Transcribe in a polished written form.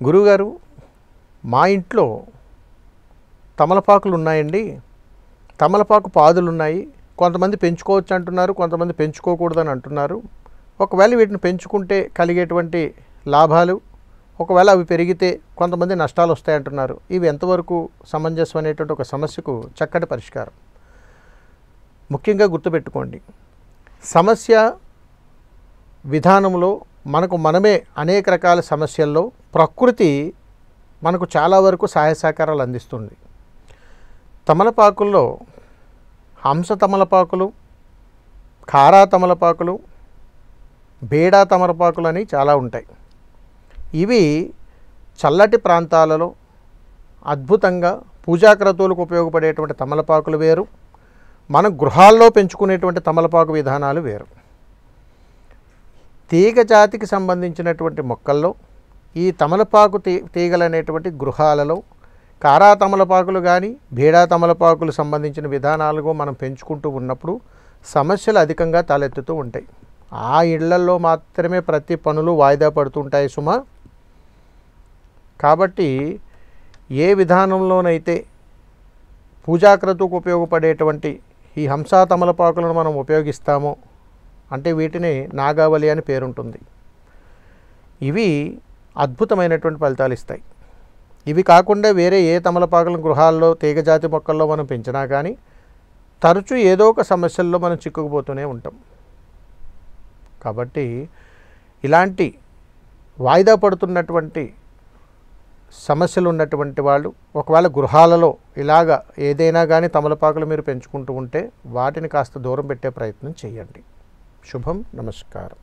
గురువుగారు, మా ఇంట్లో తమలపాకులు ఉన్నాయండి, తమలపాకు పాదులు ఉన్నాయి. కొంతమంది పెంచుకోవచ్చు అంటున్నారు, కొంతమంది పెంచుకోకూడదని అంటున్నారు. ఒకవేళ వీటిని పెంచుకుంటే కలిగేటువంటి లాభాలు, ఒకవేళ అవి పెరిగితే కొంతమంది నష్టాలు వస్తాయంటున్నారు. ఇవి ఎంతవరకు సమంజసం అనేటువంటి ఒక సమస్యకు చక్కటి పరిష్కారం. ముఖ్యంగా గుర్తుపెట్టుకోండి, సమస్య విధానంలో మనకు మనమే అనేక రకాల సమస్యల్లో ప్రకృతి మనకు చాలా వరకు సహాయ సహకారాలు అందిస్తుంది. తమలపాకుల్లో హంస తమలపాకులు, కారా తమలపాకులు, బేడా తమలపాకులు అని చాలా ఉంటాయి. ఇవి చల్లటి ప్రాంతాలలో అద్భుతంగా పూజాక్రతువులకు ఉపయోగపడేటువంటి తమలపాకులు వేరు, మన గృహాల్లో పెంచుకునేటువంటి తమలపాకు విధానాలు వేరు. తీగ జాతికి సంబంధించినటువంటి మొక్కల్లో ఈ తమలపాకు తీగలు అనేటువంటి గృహాలలో కారా తమలపాకులు కానీ బేడా తమలపాకులు సంబంధించిన విధానాలుగా మనం పెంచుకుంటూ ఉన్నప్పుడు సమస్యలు అధికంగా తలెత్తుతూ ఉంటాయి. ఆ ఇళ్లల్లో మాత్రమే ప్రతి పనులు వాయిదా పడుతుంటాయి సుమా. కాబట్టి ఏ విధానంలోనైతే పూజాక్రతువుకు ఉపయోగపడేటువంటి ఈ హంసా తమలపాకులను మనం ఉపయోగిస్తామో, అంటే వీటిని నాగావళి అని పేరుంటుంది, ఇవి అద్భుతమైనటువంటి ఫలితాలు ఇస్తాయి. ఇవి కాకుండా వేరే ఏ తమలపాకులను గృహాల్లో తీగజాతి మొక్కల్లో మనం పెంచినా కానీ తరచూ ఏదో ఒక సమస్యల్లో మనం చిక్కుకుపోతూనే ఉంటాం. కాబట్టి ఇలాంటి వాయిదా పడుతున్నటువంటి సమస్యలు ఉన్నటువంటి వాళ్ళు ఒకవేళ గృహాలలో ఇలాగా ఏదైనా కానీ తమలపాకులు మీరు పెంచుకుంటూ ఉంటే వాటిని కాస్త దూరం పెట్టే ప్రయత్నం చేయండి. శుభం. నమస్కారం.